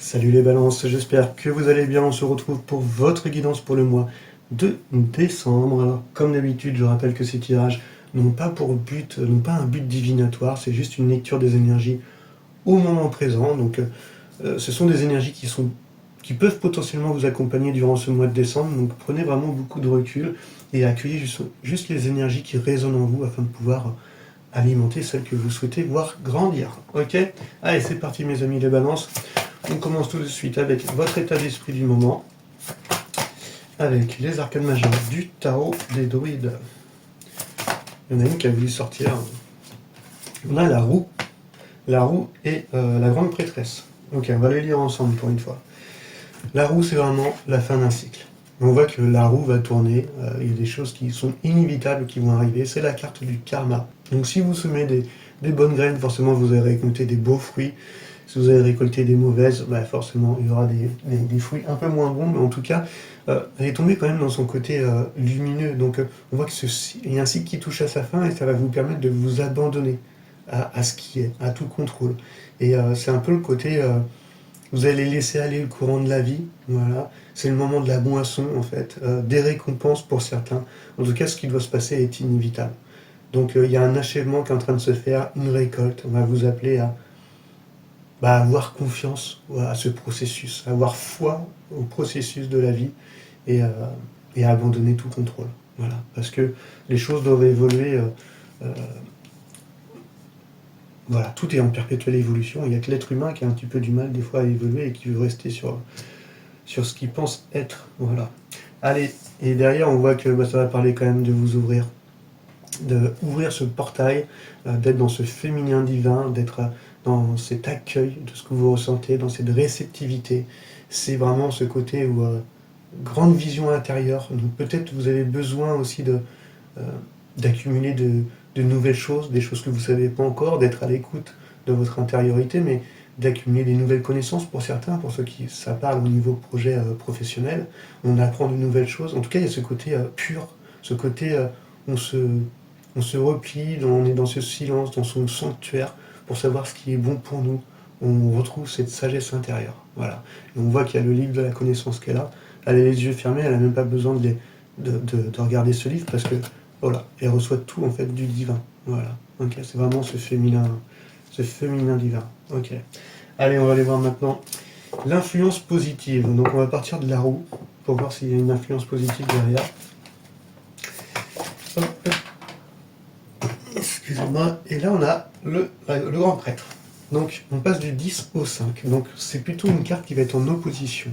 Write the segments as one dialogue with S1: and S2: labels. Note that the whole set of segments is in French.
S1: Salut les balances, j'espère que vous allez bien. On se retrouve pour votre guidance pour le mois de décembre. Alors, comme d'habitude, je rappelle que ces tirages n'ont pas pour but, n'ont pas un but divinatoire, c'est juste une lecture des énergies au moment présent. Donc, ce sont des énergies qui peuvent potentiellement vous accompagner durant ce mois de décembre. Donc, prenez vraiment beaucoup de recul et accueillez juste les énergies qui résonnent en vous afin de pouvoir alimenter celles que vous souhaitez voir grandir. Ok? Allez, c'est parti mes amis les balances. On commence tout de suite avec votre état d'esprit du moment, avec les arcanes majeures du tarot des druides. Il y en a une qui a voulu sortir. On a la roue et la grande prêtresse. Ok, on va les lire ensemble pour une fois. La roue, c'est vraiment la fin d'un cycle. On voit que la roue va tourner, il y a des choses qui sont inévitables qui vont arriver, c'est la carte du karma. Donc si vous semez des bonnes graines, forcément vous allez récolter des beaux fruits. Si vous avez récolté des mauvaises, bah forcément il y aura des fruits un peu moins bons, mais en tout cas, elle est tombée quand même dans son côté lumineux. Donc on voit qu'il y a un cycle qui touche à sa fin et ça va vous permettre de vous abandonner à ce qui est, à tout contrôle. Et c'est un peu le côté, vous allez laisser aller le courant de la vie, voilà. C'est le moment de la moisson en fait, des récompenses pour certains. En tout cas, ce qui doit se passer est inévitable. Donc il y a un achèvement qui est en train de se faire, une récolte. On va vous appeler à avoir confiance à ce processus, avoir foi au processus de la vie et, et à abandonner tout contrôle. Voilà, parce que les choses doivent évoluer. Voilà, tout est en perpétuelle évolution. Il n'y a que l'être humain qui a un petit peu du mal des fois à évoluer et qui veut rester sur ce qu'il pense être. Voilà. Allez, et derrière on voit que ça va parler quand même de vous ouvrir, d'ouvrir ce portail, d'être dans ce féminin divin, d'être dans cet accueil de ce que vous ressentez, dans cette réceptivité. C'est vraiment ce côté où grande vision intérieure. Donc peut-être vous avez besoin aussi d'accumuler de nouvelles choses, des choses que vous ne savez pas encore, d'être à l'écoute de votre intériorité, mais d'accumuler des nouvelles connaissances pour certains, pour ceux qui ça parle au niveau projet professionnel. On apprend de nouvelles choses. En tout cas, il y a ce côté pur, ce côté on se replie, on est dans ce silence, dans son sanctuaire, pour savoir ce qui est bon pour nous. On retrouve cette sagesse intérieure. Voilà. Et on voit qu'il y a le livre de la connaissance qui est là. Elle a les yeux fermés, elle n'a même pas besoin de regarder ce livre parce que voilà, elle reçoit tout en fait du divin. Voilà. Ok, c'est vraiment ce féminin divin. Ok. Allez, on va aller voir maintenant l'influence positive. Donc on va partir de la roue pour voir s'il y a une influence positive derrière. Excusez-moi. Et là on a le grand prêtre. Donc on passe du 10 au 5. Donc c'est plutôt une carte qui va être en opposition.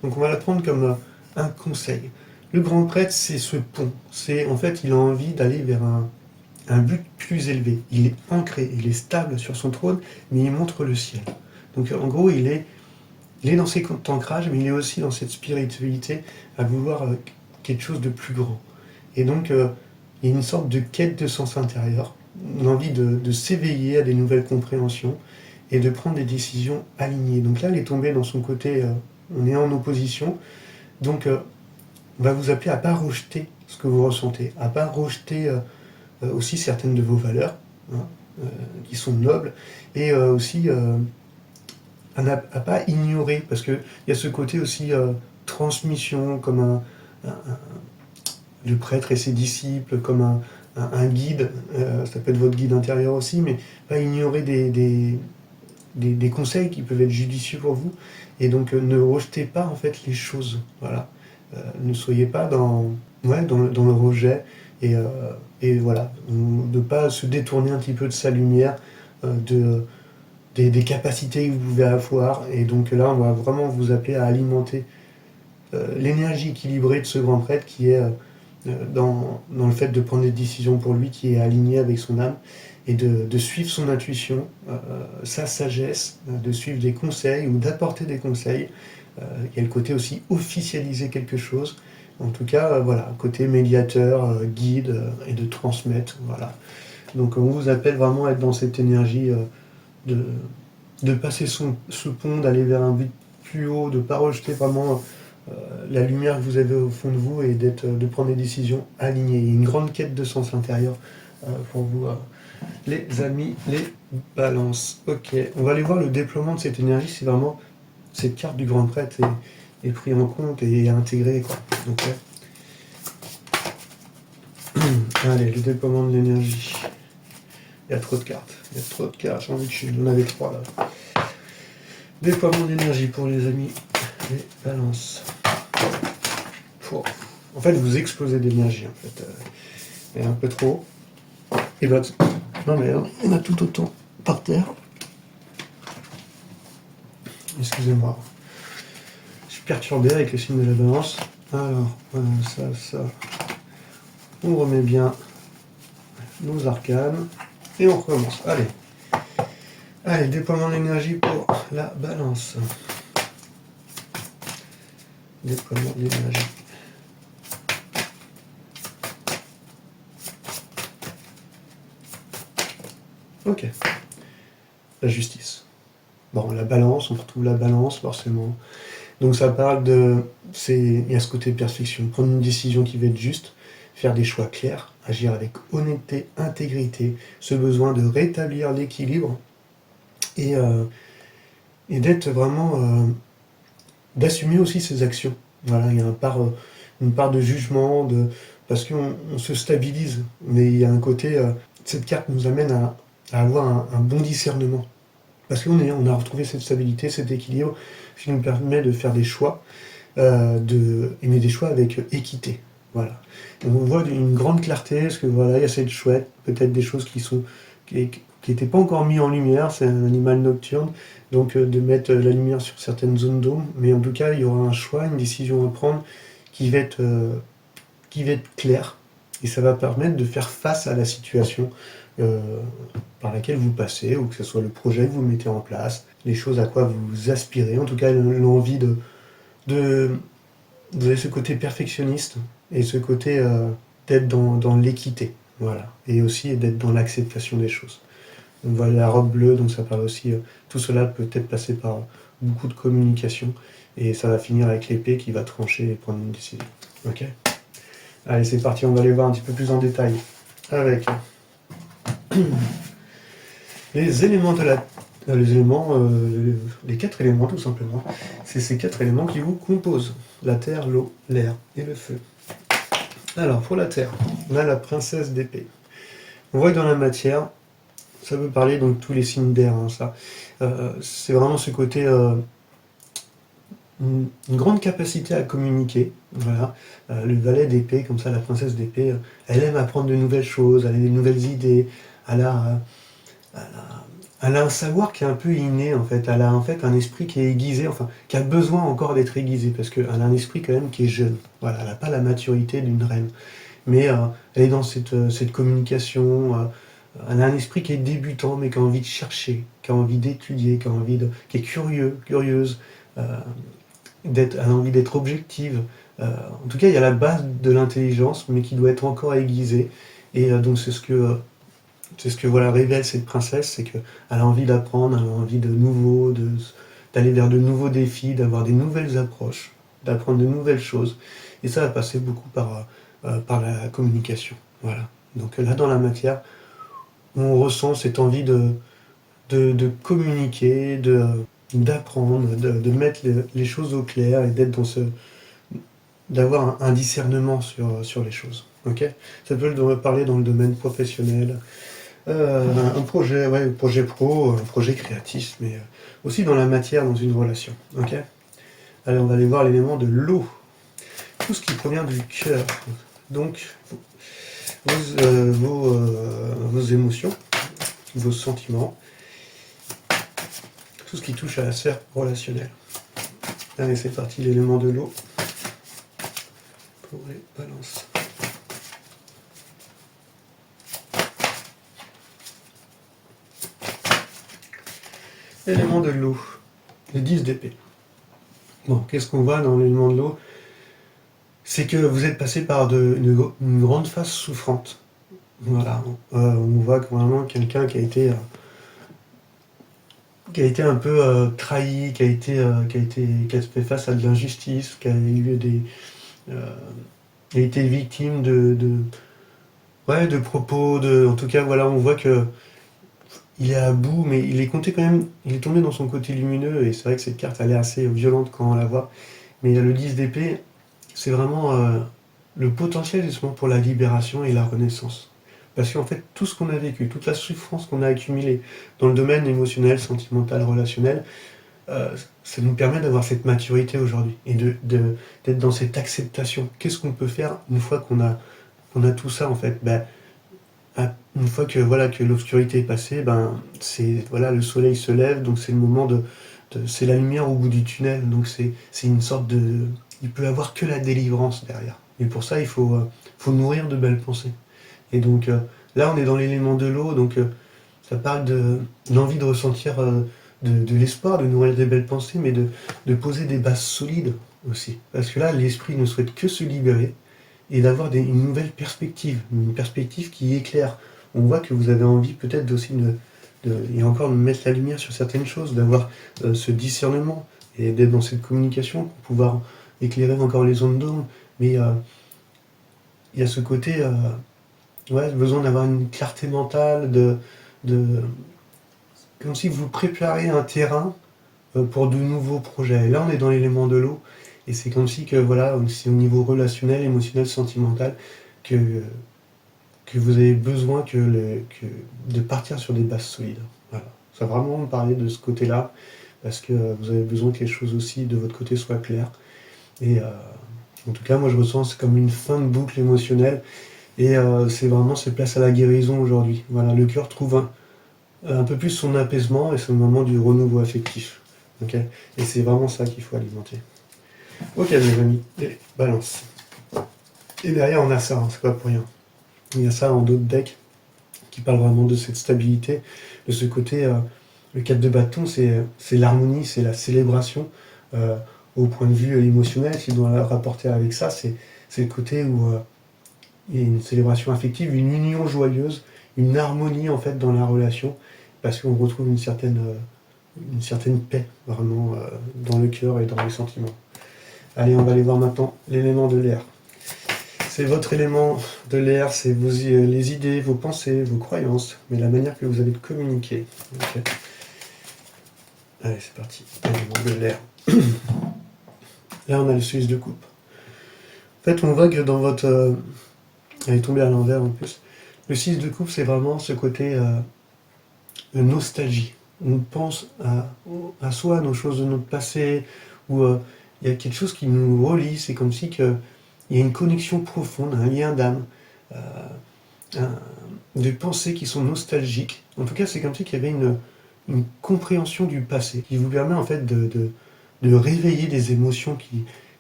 S1: Donc on va la prendre comme un conseil. Le grand prêtre, c'est ce pont. C'est en fait, il a envie d'aller vers un but plus élevé. Il est ancré, il est stable sur son trône, mais il montre le ciel. Donc en gros, il est dans ses ancrages, mais il est aussi dans cette spiritualité à vouloir quelque chose de plus grand. Et donc il y a une sorte de quête de sens intérieur, l'envie de s'éveiller à des nouvelles compréhensions et de prendre des décisions alignées. Donc là, elle est tombée dans son côté, on est en opposition, donc on va vous appeler à ne pas rejeter ce que vous ressentez, à ne pas rejeter aussi certaines de vos valeurs, hein, qui sont nobles, et aussi à ne pas ignorer, parce qu'il y a ce côté aussi transmission, comme le prêtre et ses disciples, comme un guide, ça peut être votre guide intérieur aussi, mais pas ignorer des conseils qui peuvent être judicieux pour vous, et donc ne rejetez pas en fait les choses, voilà. Ne soyez pas dans le rejet, et voilà, de ne pas se détourner un petit peu de sa lumière, des capacités que vous pouvez avoir, et donc là on va vraiment vous appeler à alimenter l'énergie équilibrée de ce grand prêtre qui est dans le fait de prendre des décisions pour lui, qui est aligné avec son âme, et de suivre son intuition, sa sagesse, de suivre des conseils ou d'apporter des conseils. Il y a le côté aussi officialiser quelque chose. En tout cas, voilà, côté médiateur, guide, et de transmettre. Voilà. Donc on vous appelle vraiment à être dans cette énergie de passer ce pont, d'aller vers un but plus haut, de ne pas rejeter vraiment la lumière que vous avez au fond de vous et de prendre des décisions alignées. Il y a une grande quête de sens intérieur pour vous, les amis, les balances. Ok, on va aller voir le déploiement de cette énergie. C'est vraiment cette carte du grand prêtre est prise en compte et intégrée, quoi. Donc, allez, le déploiement de l'énergie. Il y a trop de cartes. Il y a trop de cartes. J'ai envie que j'en avais 3 là. Déploiement d'énergie pour les amis. Les balances. En fait, vous explosez d'énergie, en fait. Et un peu trop. Et bah, non mais il y en a tout autant par terre. Excusez-moi. Je suis perturbé avec le signe de la balance. Alors, voilà, ça. On remet bien nos arcanes. Et on recommence. Allez. Allez, déploiement d'énergie pour la balance. Déploiement d'énergie. Ok. La justice. Bon, la balance, on retrouve la balance forcément. Donc ça parle de... Il y a ce côté perfection. Prendre une décision qui va être juste, faire des choix clairs, agir avec honnêteté, intégrité, ce besoin de rétablir l'équilibre et d'être vraiment... d'assumer aussi ses actions. Voilà, il y a une part de jugement, parce qu'on se stabilise. Mais il y a un côté... cette carte nous amène à avoir un bon discernement. Parce qu'on a retrouvé cette stabilité, cet équilibre, ce qui nous permet de faire des choix, mais des choix avec équité. Voilà. Et on voit une grande clarté, parce que voilà, il y a cette chouette, peut-être des choses qui n'étaient pas encore mises en lumière, c'est un animal nocturne, donc de mettre la lumière sur certaines zones d'ombre, mais en tout cas, il y aura un choix, une décision à prendre qui va être claire, et ça va permettre de faire face à la situation par laquelle vous passez, ou que ce soit le projet que vous mettez en place, les choses à quoi vous aspirez, en tout cas l'envie vous avez ce côté perfectionniste et ce côté d'être dans l'équité, voilà, et aussi d'être dans l'acceptation des choses. On voit la robe bleue, donc ça parle aussi, tout cela peut être passé par beaucoup de communication, et ça va finir avec l'épée qui va trancher et prendre une décision. Ok ? Allez, c'est parti, on va aller voir un petit peu plus en détail avec les éléments de la... les 4 éléments tout simplement. C'est ces 4 éléments qui vous composent. La terre, l'eau, l'air et le feu. Alors, pour la terre, on a la princesse d'épée. On voit que dans la matière, ça veut parler donc tous les signes d'air, hein, ça. C'est vraiment ce côté... une grande capacité à communiquer, voilà. Le valet d'épée, comme ça, la princesse d'épée, elle aime apprendre de nouvelles choses, elle a des nouvelles idées, elle a un savoir qui est un peu inné, en fait. Elle a en fait un esprit qui est aiguisé, enfin, qui a besoin encore d'être aiguisé, parce qu'elle a un esprit quand même qui est jeune. Voilà, elle n'a pas la maturité d'une reine. Mais elle est dans cette communication, elle a un esprit qui est débutant, mais qui a envie de chercher, qui a envie d'étudier, qui est curieuse, elle a envie d'être objective. En tout cas, il y a la base de l'intelligence, mais qui doit être encore aiguisée. Et donc c'est ce que voilà, révèle cette princesse, c'est qu'elle a envie d'apprendre, elle a envie de nouveau, d'aller vers de nouveaux défis, d'avoir des nouvelles approches, d'apprendre de nouvelles choses. Et ça va passer beaucoup par la communication. Voilà. Donc là, dans la matière, on ressent cette envie de communiquer, d'apprendre, de mettre les choses au clair et d'être d'avoir un discernement sur les choses. Okay, ça peut parler dans le domaine professionnel, un projet pro, un projet créatif, mais aussi dans la matière, dans une relation. Okay, allez, on va aller voir l'élément de l'eau. Tout ce qui provient du cœur. Donc, vos émotions, vos sentiments, tout ce qui touche à la sphère relationnelle. Allez, c'est parti, l'élément de l'eau pour les balances. Élément de l'eau, les 10 d'épée. Bon, qu'est-ce qu'on voit dans l'élément de l'eau? C'est que vous êtes passé par une grande phase souffrante. Voilà, on voit vraiment quelqu'un qui a été un peu trahi, qui a fait face à de l'injustice, qui a été victime de propos, en tout cas, voilà, on voit que il est à bout, mais il est compté quand même, il est tombé dans son côté lumineux, et c'est vrai que cette carte, elle est assez violente quand on la voit. Mais le 10 d'épée, c'est vraiment le potentiel justement pour la libération et la renaissance. Parce qu'en fait, tout ce qu'on a vécu, toute la souffrance qu'on a accumulée dans le domaine émotionnel, sentimental, relationnel, ça nous permet d'avoir cette maturité aujourd'hui et d'être dans cette acceptation. Qu'est-ce qu'on peut faire une fois qu'on a tout ça en fait? Une fois que voilà que l'obscurité est passée, c'est voilà, le soleil se lève, donc c'est le moment c'est la lumière au bout du tunnel, donc c'est une sorte de, il peut y avoir que la délivrance derrière. Et pour ça, il faut nourrir de belles pensées. Et donc là, on est dans l'élément de l'eau, donc ça parle de l'envie de ressentir de l'espoir, de nourrir des belles pensées, mais de poser des bases solides aussi. Parce que là, l'esprit ne souhaite que se libérer et d'avoir une nouvelle perspective, une perspective qui éclaire. On voit que vous avez envie peut-être aussi et encore de mettre la lumière sur certaines choses, d'avoir ce discernement et d'être dans cette communication pour pouvoir éclairer encore les zones d'ombre. Mais il y a ce côté, ouais, besoin d'avoir une clarté mentale, comme si vous préparez un terrain pour de nouveaux projets. Et là, on est dans l'élément de l'eau, et c'est comme si que voilà, c'est au niveau relationnel, émotionnel, sentimental, que, que vous avez besoin de partir sur des bases solides. Voilà. Ça va vraiment me parler de ce côté-là, parce que vous avez besoin que les choses aussi de votre côté soient claires. Et en tout cas, moi je ressens c'est comme une fin de boucle émotionnelle, et c'est vraiment cette place à la guérison aujourd'hui. Voilà, le cœur trouve un peu plus son apaisement, et c'est le moment du renouveau affectif. Okay, et c'est vraiment ça qu'il faut alimenter. Ok mes amis, et balance. Et derrière on a ça, hein, c'est pas pour rien. Il y a ça en d'autres decks qui parlent vraiment de cette stabilité, de ce côté, le 4 de bâton, c'est l'harmonie, c'est la célébration. Au point de vue émotionnel, si on doit la rapporter avec ça, c'est le côté où il y a une célébration affective, une union joyeuse, une harmonie en fait dans la relation, parce qu'on retrouve une certaine paix vraiment dans le cœur et dans les sentiments. Allez, on va aller voir maintenant l'élément de l'air. C'est votre élément de l'air, c'est les idées, vos pensées, vos croyances, mais la manière que vous avez de communiquer. Okay. Allez, c'est parti. L'élément de l'air. Là, on a le 6 de coupe. En fait, on voit que dans votre... elle est tombée à l'envers en plus. Le 6 de coupe, c'est vraiment ce côté de nostalgie. On pense à soi, à nos choses de notre passé, où il y a quelque chose qui nous relie, c'est comme si il y a une connexion profonde, un lien d'âme, des pensées qui sont nostalgiques. En tout cas, c'est comme si qu'il y avait une compréhension du passé, qui vous permet en fait de réveiller des émotions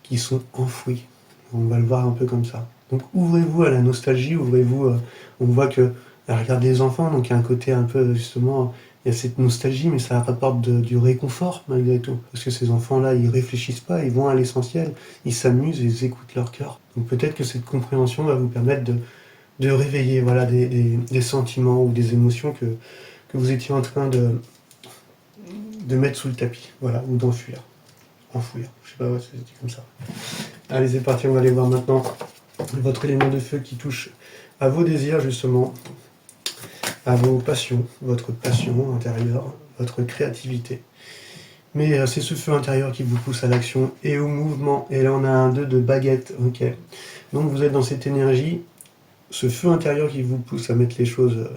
S1: qui sont enfouies. On va le voir un peu comme ça. Donc ouvrez-vous à la nostalgie, ouvrez-vous, on voit que, regardez les enfants, donc il y a un côté un peu justement, il y a cette nostalgie, mais ça rapporte du réconfort malgré tout. Parce que ces enfants-là, ils réfléchissent pas, ils vont à l'essentiel, ils s'amusent, ils écoutent leur cœur. Donc peut-être que cette compréhension va vous permettre de réveiller voilà, des sentiments ou des émotions que vous étiez en train de mettre sous le tapis, voilà, ou d'enfuir. Enfouir, je sais pas, ouais, c'est dit comme ça. Allez, c'est parti, on va aller voir maintenant votre élément de feu qui touche à vos désirs justement, à vos passions, votre passion intérieure, votre créativité. Mais c'est ce feu intérieur qui vous pousse à l'action et au mouvement. Et là, on a un 2 de baguette, ok. Donc vous êtes dans cette énergie, ce feu intérieur qui vous pousse à mettre les choses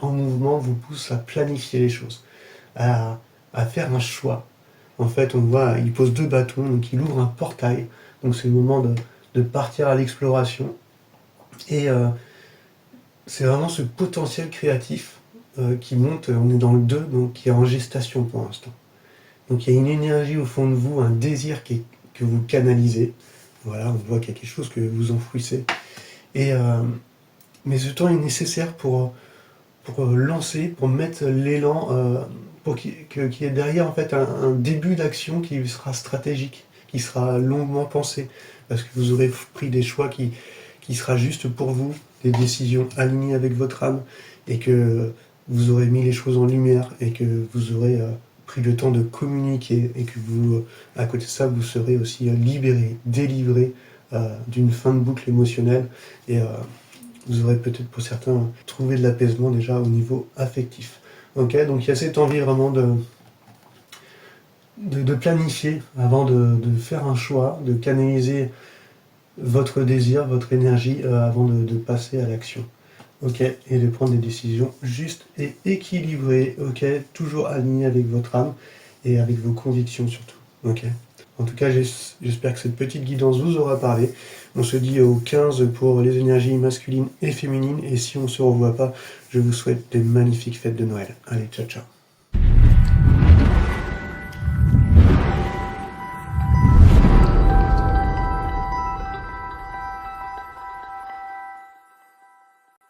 S1: en mouvement, vous pousse à planifier les choses, à faire un choix. En fait, on voit, il pose 2 bâtons, donc il ouvre un portail. Donc c'est le moment de partir à l'exploration. Et c'est vraiment ce potentiel créatif qui monte, on est dans le 2, donc qui est en gestation pour l'instant. Donc il y a une énergie au fond de vous, un désir que vous canalisez. Voilà, on voit qu'il y a quelque chose que vous enfouissez. Et, mais ce temps est nécessaire pour lancer, pour mettre l'élan, pour qu'il y ait derrière en fait un début d'action qui sera stratégique, qui sera longuement pensé, parce que vous aurez pris des choix qui sera juste pour vous, des décisions alignées avec votre âme, et que vous aurez mis les choses en lumière, et que vous aurez pris le temps de communiquer, et que vous, à côté de ça, vous serez aussi libéré, délivré d'une fin de boucle émotionnelle, et vous aurez peut-être pour certains trouvé de l'apaisement déjà au niveau affectif. Ok, donc il y a cette envie vraiment de planifier avant de faire un choix, de canaliser votre désir, votre énergie avant de passer à l'action. Ok, et de prendre des décisions justes et équilibrées. Ok, toujours alignées avec votre âme et avec vos convictions surtout. Ok. En tout cas, j'espère que cette petite guidance vous aura parlé. On se dit au 15 pour les énergies masculines et féminines. Et si on ne se revoit pas, je vous souhaite des magnifiques fêtes de Noël. Allez, ciao ciao.